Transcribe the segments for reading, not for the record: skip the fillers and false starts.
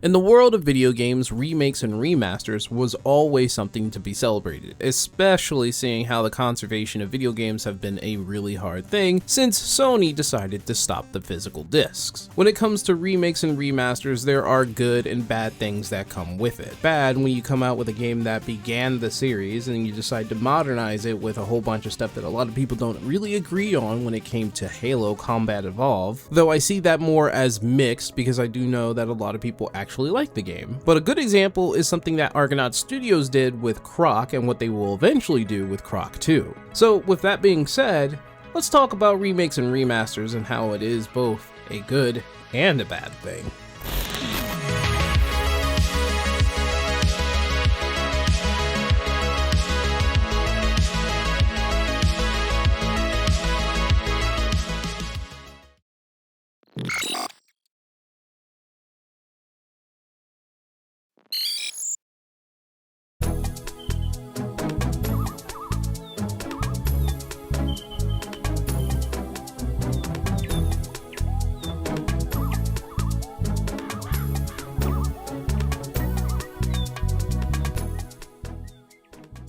In the world of video games, remakes and remasters was always something to be celebrated, especially seeing how the conservation of video games have been a really hard thing since Sony decided to stop the physical discs. When it comes to remakes and remasters, there are good and bad things that come with it. Bad when you come out with a game that began the series and you decide to modernize it with a whole bunch of stuff that a lot of people don't really agree on when it came to Halo Combat Evolve, though I see that more as mixed because I do know that a lot of people actually like the game. But a good example is something that Argonaut Studios did with Croc and what they will eventually do with Croc 2. So with that being said, let's talk about remakes and remasters and how it is both a good and a bad thing.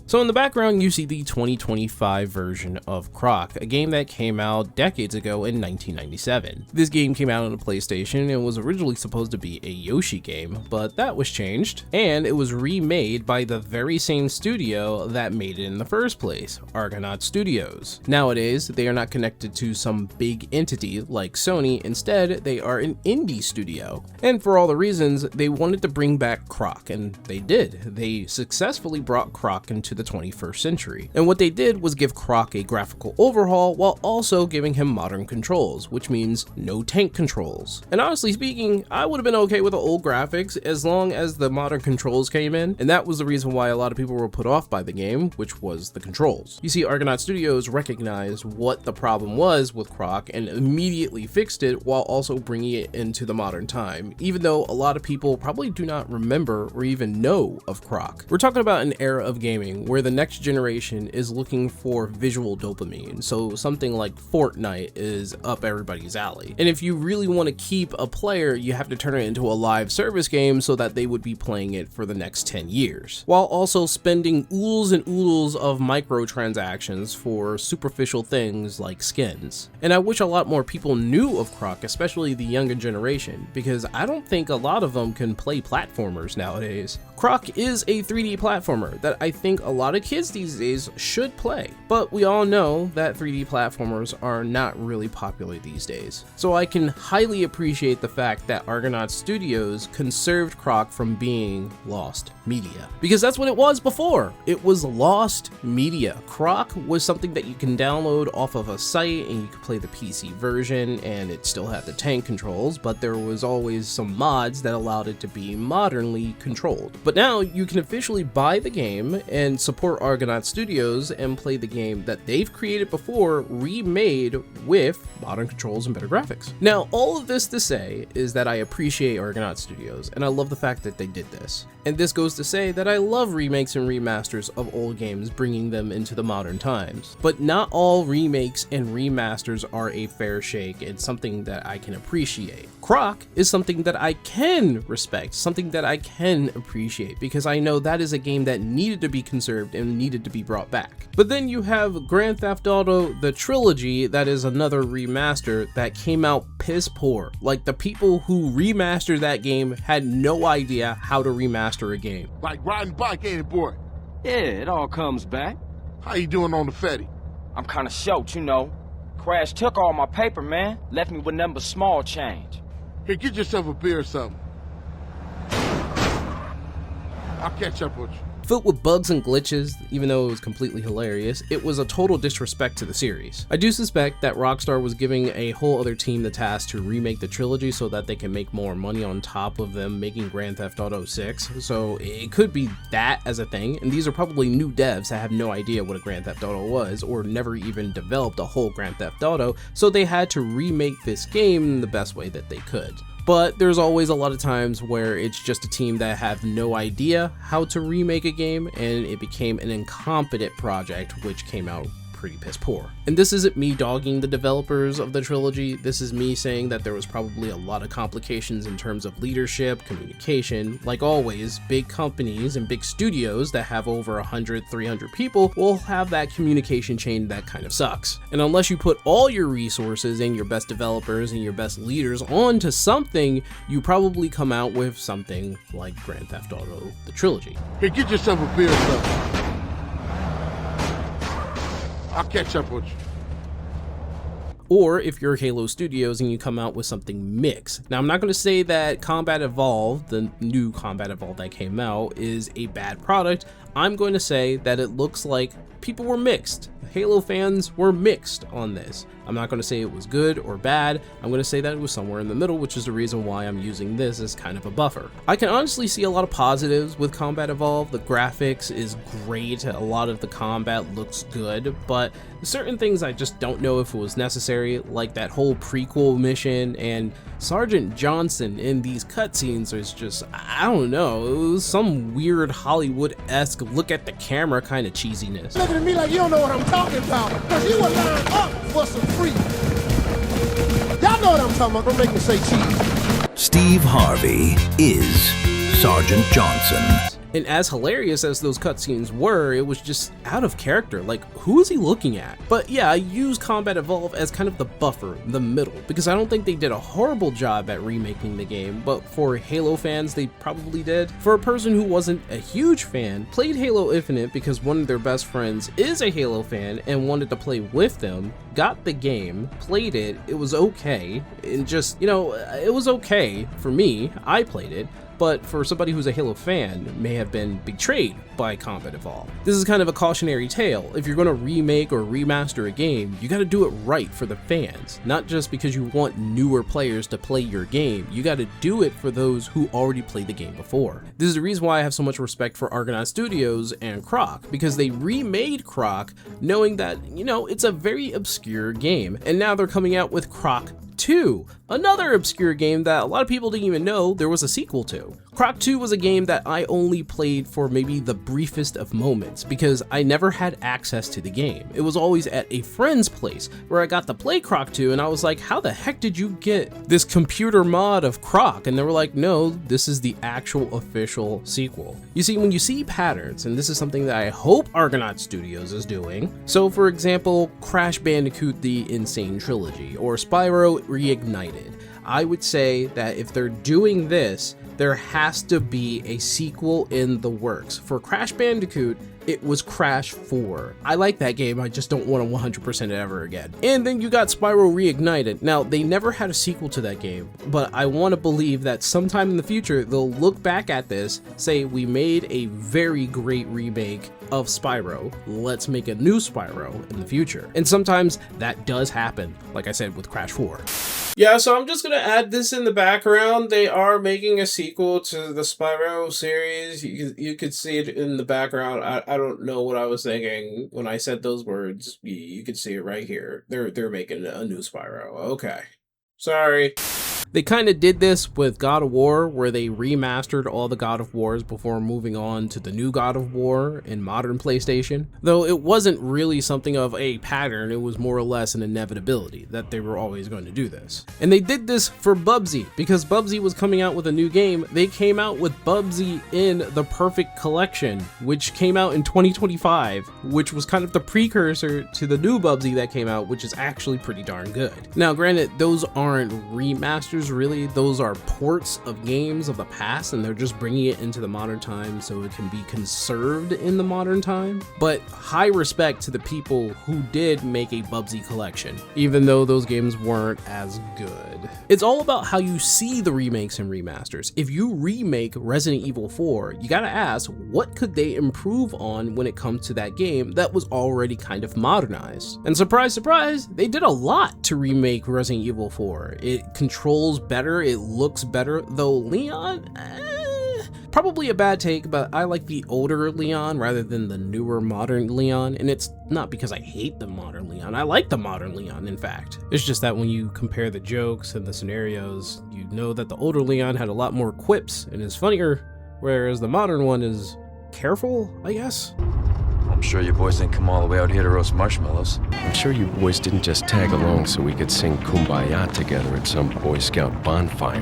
So in the background, you see the 2025 version of Croc, a game that came out decades ago in 1997. This game came out on a PlayStation and was originally supposed to be a Yoshi game, but that was changed, and it was remade by the very same studio that made it in the first place, Argonaut Studios. Nowadays, they are not connected to some big entity like Sony, instead they are an indie studio. And for all the reasons, they wanted to bring back Croc, and they did. They successfully brought Croc into the 21st century. And what they did was give Croc a graphical overhaul while also giving him modern controls, which means no tank controls. And honestly speaking, I would have been okay with the old graphics as long as the modern controls came in, and that was the reason why a lot of people were put off by the game, which was the controls. You see, Argonaut Studios recognized what the problem was with Croc and immediately fixed it while also bringing it into the modern time, even though a lot of people probably do not remember or even know of Croc. We're talking about an era of gaming where the next generation is looking for visual dopamine, so something like Fortnite is up everybody's alley. And if you really want to keep a player, you have to turn it into a live service game so that they would be playing it for the next 10 years, while also spending oodles and oodles of microtransactions for superficial things like skins. And I wish a lot more people knew of Croc, especially the younger generation, because I don't think a lot of them can play platformers nowadays. Croc is a 3D platformer that I think a lot of kids these days should play, but we all know that 3D platformers are not really popular these days. So I can highly appreciate the fact that Argonaut Studios conserved Croc from being lost media, because that's what it was before. It was lost media. Croc was something that you can download off of a site and you could play the PC version, and it still had the tank controls, but there was always some mods that allowed it to be modernly controlled. But now you can officially buy the game and support Argonaut Studios and play the game that they've created before, remade with modern controls and better graphics. Now, all of this to say is that I appreciate Argonaut Studios, and I love the fact that they did this. And this goes to say that I love remakes and remasters of old games, bringing them into the modern times. But not all remakes and remasters are a fair shake and something that I can appreciate. Croc is something that I can respect, something that I can appreciate, because I know that is a game that needed to be conserved and needed to be brought back. But then you have Grand Theft Auto, the trilogy, that is another remaster that came out piss poor. Like, the people who remastered that game had no idea how to remaster a game. Like riding bike, ain't it, boy? Yeah, it all comes back. How you doing on the Fetty? I'm kinda short, you know. Crash took all my paper, man. Left me with nothing but small change. Here, get yourself a beer or something. I'll catch up with you. Filled with bugs and glitches, even though it was completely hilarious, it was a total disrespect to the series. I do suspect that Rockstar was giving a whole other team the task to remake the trilogy so that they can make more money on top of them making Grand Theft Auto 6, so it could be that as a thing, and these are probably new devs that have no idea what a Grand Theft Auto was, or never even developed a whole Grand Theft Auto, so they had to remake this game the best way that they could. But there's always a lot of times where it's just a team that have no idea how to remake a game, and it became an incompetent project which came out pretty piss poor. And this isn't me dogging the developers of the trilogy, this is me saying that there was probably a lot of complications in terms of leadership, communication. Like always, big companies and big studios that have over 100, 300 people will have that communication chain that kind of sucks. And unless you put all your resources and your best developers and your best leaders onto something, you probably come out with something like Grand Theft Auto, the trilogy. Hey, get yourself a beer or something. I'll catch up with you. Or if you're Halo Studios and you come out with something mixed. Now, I'm not going to say that Combat Evolved, the new Combat Evolved that came out, is a bad product. I'm going to say that it looks like people were mixed. Halo fans were mixed on this. I'm not going to say it was good or bad. I'm going to say that it was somewhere in the middle, which is the reason why I'm using this as kind of a buffer. I can honestly see a lot of positives with Combat Evolved. The graphics is great. A lot of the combat looks good, but certain things I just don't know if it was necessary, like that whole prequel mission, and Sergeant Johnson in these cutscenes is just, I don't know, it was some weird Hollywood-esque look at the camera kind of cheesiness. Looking at me like you don't know what I'm talking about, because you were lined up for some free. Y'all know what I'm talking about, don't make me say cheese. Steve Harvey is Sergeant Johnson. And as hilarious as those cutscenes were, it was just out of character. Like, who is he looking at? But yeah, I use Combat Evolved as kind of the buffer, the middle, because I don't think they did a horrible job at remaking the game, but for Halo fans, they probably did. For a person who wasn't a huge fan, played Halo Infinite because one of their best friends is a Halo fan and wanted to play with them, got the game, played it, it was okay, and just, you know, it was okay for me, I played it. But for somebody who's a Halo fan, may have been betrayed by Combat Evolved. This is kind of a cautionary tale. If you're going to remake or remaster a game, you got to do it right for the fans, not just because you want newer players to play your game. You got to do it for those who already played the game before. This is the reason why I have so much respect for Argonaut Studios and Croc, because they remade Croc knowing that, you know, it's a very obscure game, and now they're coming out with Croc 2, another obscure game that a lot of people didn't even know there was a sequel to. Croc 2 was a game that I only played for maybe the briefest of moments because I never had access to the game. It was always at a friend's place where I got to play Croc 2, and I was like, how the heck did you get this computer mod of Croc? And they were like, no, this is the actual official sequel. You see, when you see patterns, and this is something that I hope Argonaut Studios is doing, so for example, Crash Bandicoot The Insane Trilogy or Spyro Reignited, I would say that if they're doing this, there has to be a sequel in the works. For Crash Bandicoot, it was Crash 4. I like that game, I just don't want to 100% it ever again. And then you got Spyro Reignited. Now, they never had a sequel to that game, but I want to believe that sometime in the future, they'll look back at this, say, we made a very great remake of Spyro, let's make a new Spyro in the future. And sometimes that does happen, like I said with Crash 4. Yeah, so I'm just gonna add this in the background. They are making a sequel to the Spyro series. You could see it in the background. I don't know what I was thinking when I said those words. You could see it right here. They're making a new Spyro. Okay. Sorry. They kind of did this with God of War, where they remastered all the God of Wars before moving on to the new God of War in modern PlayStation. Though it wasn't really something of a pattern, it was more or less an inevitability that they were always going to do this. And they did this for Bubsy, because Bubsy was coming out with a new game. They came out with Bubsy in the Perfect Collection, which came out in 2025, which was kind of the precursor to the new Bubsy that came out, which is actually pretty darn good. Now, granted, those aren't remasters really, those are ports of games of the past, and they're just bringing it into the modern time so it can be conserved in the modern time. But high respect to the people who did make a Bubsy collection, even though those games weren't as good. It's all about how you see the remakes and remasters. If you remake Resident Evil 4, you gotta ask, what could they improve on when it comes to that game that was already kind of modernized? And surprise, surprise, they did a lot to remake Resident Evil 4. It controls better, it looks better, though Leon, probably a bad take, but I like the older Leon rather than the newer modern Leon, and it's not because I hate the modern Leon, I like the modern Leon, in fact. It's just that when you compare the jokes and the scenarios, you know that the older Leon had a lot more quips and is funnier, whereas the modern one is careful, I guess. I'm sure you boys didn't come all the way out here to roast marshmallows. I'm sure you boys didn't just tag along so we could sing Kumbaya together at some Boy Scout bonfire.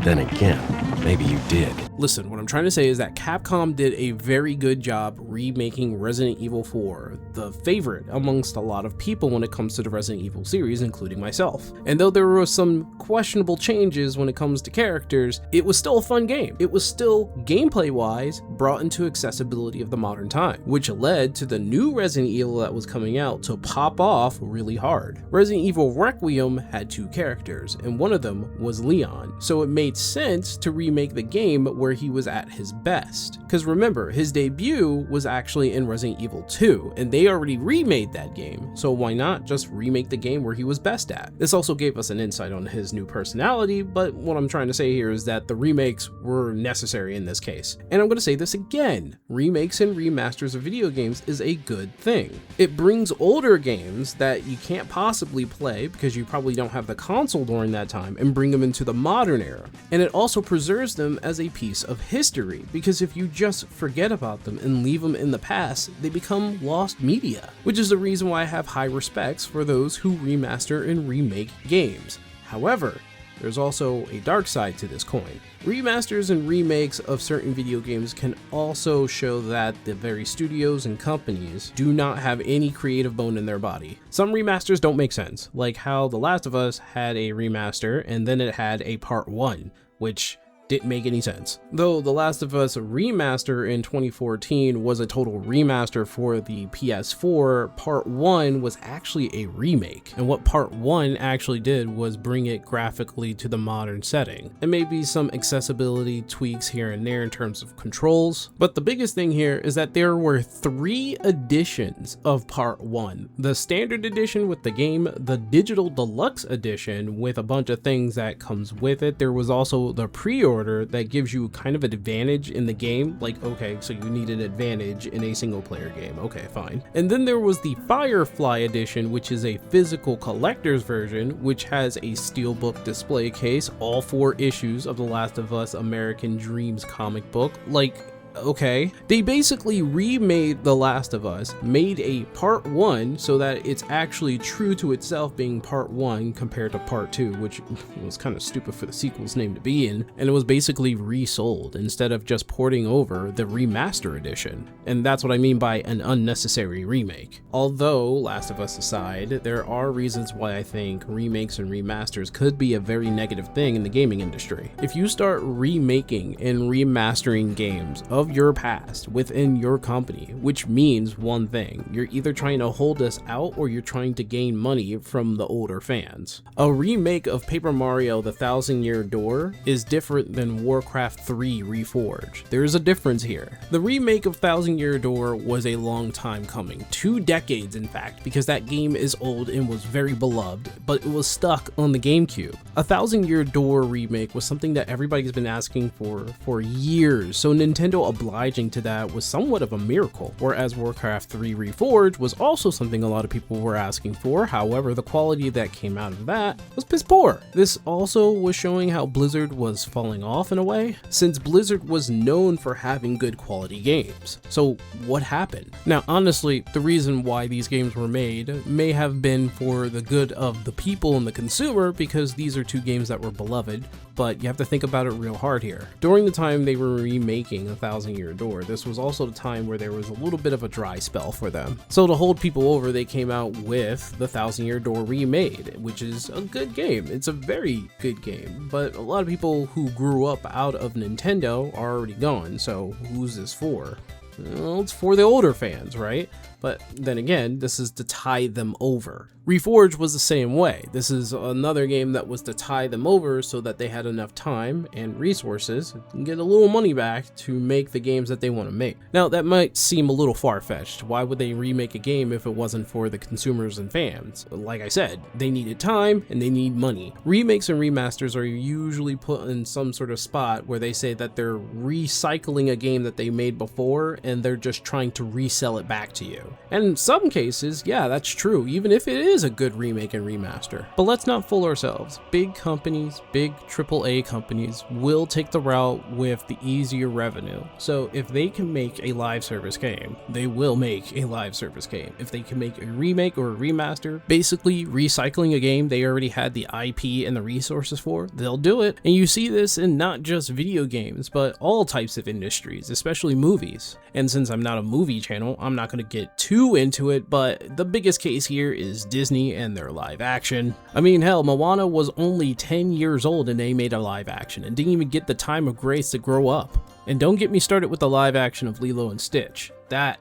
Then again, maybe you did. Listen, what I'm trying to say is that Capcom did a very good job remaking Resident Evil 4, the favorite amongst a lot of people when it comes to the Resident Evil series, including myself. And though there were some questionable changes when it comes to characters, it was still a fun game. It was still, gameplay-wise, brought into accessibility of the modern time, which led to the new Resident Evil that was coming out to pop off really hard. Resident Evil Requiem had 2 characters, and one of them was Leon, so it made sense to remake the game where he was at his best. Because remember, his debut was actually in Resident Evil 2, and they already remade that game, so why not just remake the game where he was best at? This also gave us an insight on his new personality, but what I'm trying to say here is that the remakes were necessary in this case. And I'm going to say this again, remakes and remasters of video games is a good thing. It brings older games that you can't possibly play because you probably don't have the console during that time and bring them into the modern era. And it also preserves them as a piece of history, because if you just forget about them and leave them in the past, they become lost media, which is the reason why I have high respects for those who remaster and remake games. However, there's also a dark side to this coin. Remasters and remakes of certain video games can also show that the very studios and companies do not have any creative bone in their body. Some remasters don't make sense, like how The Last of Us had a remaster and then it had a part 1, which didn't make any sense. Though The Last of Us Remaster in 2014 was a total remaster for the PS4, Part 1 was actually a remake. And what Part 1 actually did was bring it graphically to the modern setting. And maybe some accessibility tweaks here and there in terms of controls. But the biggest thing here is that there were 3 editions of Part 1. The standard edition with the game, the digital deluxe edition with a bunch of things that comes with it. There was also the pre-order that gives you kind of an advantage in the game, like, okay, so you need an advantage in a single player game, okay, fine. And then there was the Firefly edition, which is a physical collector's version, which has a steelbook display case, all 4 issues of The Last of Us American Dreams comic book, like, okay. They basically remade The Last of Us, made a part 1 so that it's actually true to itself being part 1 compared to part 2, which was kind of stupid for the sequel's name to be in, and it was basically resold instead of just porting over the remaster edition. And that's what I mean by an unnecessary remake. Although, Last of Us aside, there are reasons why I think remakes and remasters could be a very negative thing in the gaming industry. If you start remaking and remastering games of your past within your company, which means one thing: you're either trying to hold us out or you're trying to gain money from the older fans. A remake of Paper Mario The Thousand Year Door is different than Warcraft 3 Reforged. There's a difference here. The remake of Thousand Year Door was a long time coming, 2 decades in fact, because that game is old and was very beloved, but it was stuck on the GameCube. A Thousand Year Door remake was something that everybody's been asking for years, so Nintendo obliging to that was somewhat of a miracle, whereas Warcraft 3 Reforged was also something a lot of people were asking for. However, the quality that came out of that was piss poor. This also was showing how Blizzard was falling off in a way, since Blizzard was known for having good quality games. So what happened? Now honestly, the reason why these games were made may have been for the good of the people and the consumer, because these are 2 games that were beloved, but you have to think about it real hard here. During the time they were remaking A Thousand Year Door, this was also the time where there was a little bit of a dry spell for them. So to hold people over, they came out with The Thousand Year Door Remade, which is a good game. It's a very good game, but a lot of people who grew up out of Nintendo are already gone, so who's this for? Well, it's for the older fans, right? But then again, this is to tie them over. Reforged was the same way. This is another game that was to tie them over so that they had enough time and resources and get a little money back to make the games that they want to make. Now, that might seem a little far-fetched. Why would they remake a game if it wasn't for the consumers and fans? Like I said, they needed time and they need money. Remakes and remasters are usually put in some sort of spot where they say that they're recycling a game that they made before and they're just trying to resell it back to you. And in some cases, yeah, that's true, even if it is a good remake and remaster. But let's not fool ourselves. Big companies, big AAA companies will take the route with the easier revenue. So if they can make a live service game, they will make a live service game. If they can make a remake or a remaster, basically recycling a game they already had the IP and the resources for, they'll do it. And you see this in not just video games, but all types of industries, especially movies. And since I'm not a movie channel, I'm not going to get too into it, but the biggest case here is Disney and their live action. I mean, hell, Moana was only 10 years old and they made a live action and didn't even get the time of grace to grow up. And don't get me started with the live action of Lilo and Stitch. That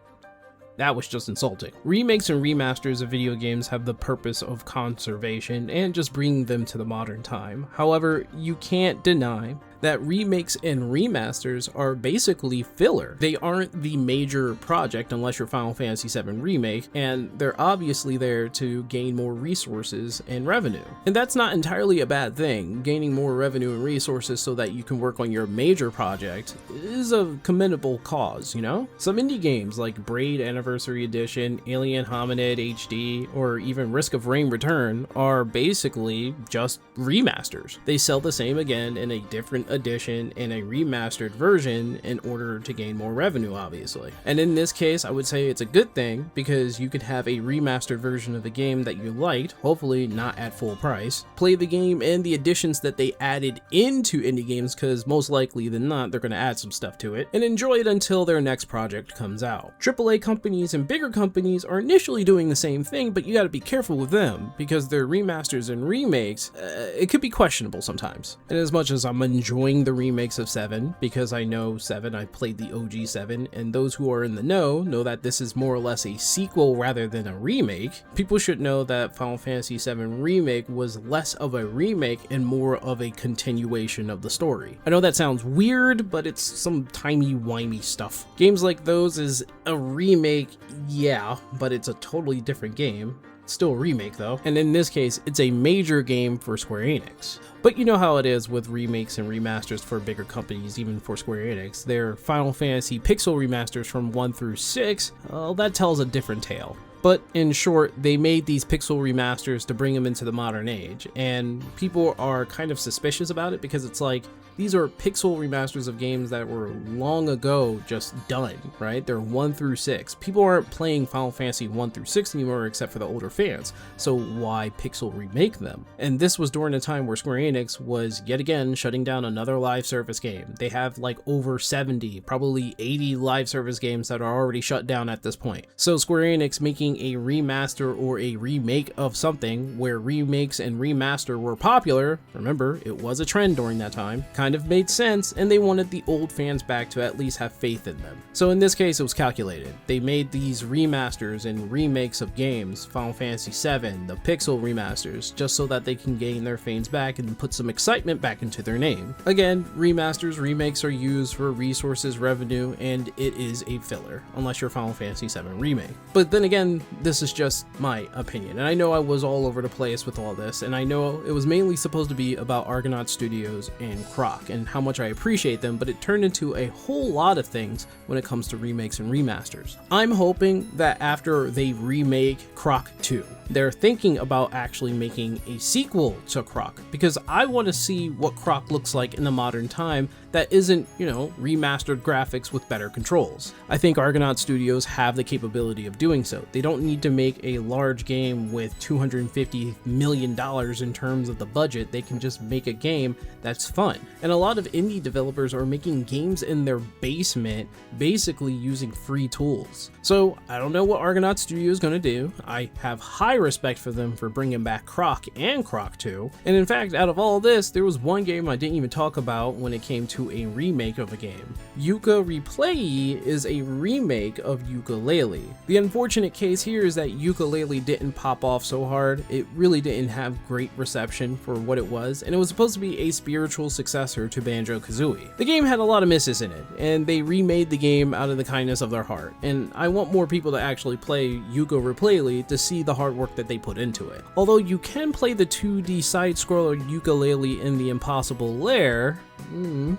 was just insulting. Remakes and remasters of video games have the purpose of conservation and just bringing them to the modern time. However, you can't deny that remakes and remasters are basically filler. They aren't the major project unless you're Final Fantasy VII Remake, and they're obviously there to gain more resources and revenue. And that's not entirely a bad thing. Gaining more revenue and resources so that you can work on your major project is a commendable cause, you know? Some indie games like Braid Anniversary Edition, Alien Hominid HD, or even Risk of Rain Return are basically just remasters. They sell the same again in a different edition and a remastered version in order to gain more revenue, obviously. And in this case, I would say it's a good thing because you could have a remastered version of a game that you liked, hopefully not at full price, play the game and the additions that they added into indie games, because most likely than not, they're going to add some stuff to it, and enjoy it until their next project comes out. AAA companies and bigger companies are initially doing the same thing, but you got to be careful with them because their remasters and remakes, it could be questionable sometimes. And as much as I'm enjoying the remakes of 7, because I know 7, I played the OG 7, and those who are in the know that this is more or less a sequel rather than a remake, people should know that Final Fantasy VII Remake was less of a remake and more of a continuation of the story. I know that sounds weird, but it's some timey-wimey stuff. Games like those is a remake, yeah, but it's a totally different game. Still a remake though, and in this case it's a major game for Square Enix. But you know how it is with remakes and remasters for bigger companies, even for Square Enix. Their Final Fantasy pixel remasters from 1 through 6, well, that tells a different tale. But in short, they made these pixel remasters to bring them into the modern age, and people are kind of suspicious about it because it's like, these are pixel remasters of games that were long ago just done, right? They're 1 through 6. People aren't playing Final Fantasy 1 through 6 anymore except for the older fans, so why pixel remake them? And this was during a time where Square Enix was yet again shutting down another live service game. They have like over 70, probably 80 live service games that are already shut down at this point. So Square Enix making a remaster or a remake of something where remakes and remaster were popular, remember, it was a trend during that time, kind of made sense, and they wanted the old fans back to at least have faith in them. So in this case, it was calculated. They made these remasters and remakes of games, Final Fantasy VII, the pixel remasters, just so that they can gain their fans back and put some excitement back into their name. Again, remasters, remakes are used for resources, revenue, and it is a filler, unless you're Final Fantasy VII Remake. But then again, this is just my opinion, and I know I was all over the place with all this, and I know it was mainly supposed to be about Argonaut Studios and Croc and how much I appreciate them, but it turned into a whole lot of things when it comes to remakes and remasters. I'm hoping that after they remake Croc 2, they're thinking about actually making a sequel to Croc, because I want to see what Croc looks like in the modern time that isn't, you know, remastered graphics with better controls. I think Argonaut Studios have the capability of doing so. They don't need to make a large game with $250 million in terms of the budget. They can just make a game that's fun. And a lot of indie developers are making games in their basement, basically using free tools. So I don't know what Argonaut Studios is going to do. I have high respect for them for bringing back Croc and Croc 2. And in fact, out of all this, there was one game I didn't even talk about when it came to a remake of a game. Yooka Replay is a remake of Yooka-Laylee. The unfortunate case here is that Yooka-Laylee didn't pop off so hard. It really didn't have great reception for what it was, and it was supposed to be a spiritual successor to Banjo-Kazooie. The game had a lot of misses in it, and they remade the game out of the kindness of their heart, and I want more people to actually play Yooka Replay to see the hard work that they put into it. Although you can play the 2D side-scroller Yooka-Laylee in the Impossible Lair,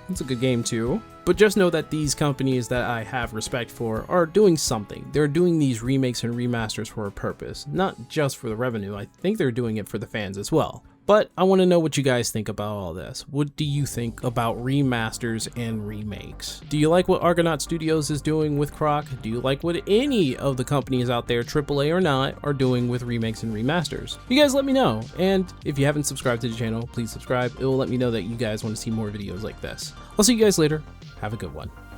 It's a good game too. But just know that these companies that I have respect for are doing something. They're doing these remakes and remasters for a purpose, not just for the revenue. I think they're doing it for the fans as well. But I want to know what you guys think about all this. What do you think about remasters and remakes? Do you like what Argonaut Studios is doing with Croc? Do you like what any of the companies out there, AAA or not, are doing with remakes and remasters? You guys let me know. And if you haven't subscribed to the channel, please subscribe. It will let me know that you guys want to see more videos like this. I'll see you guys later. Have a good one.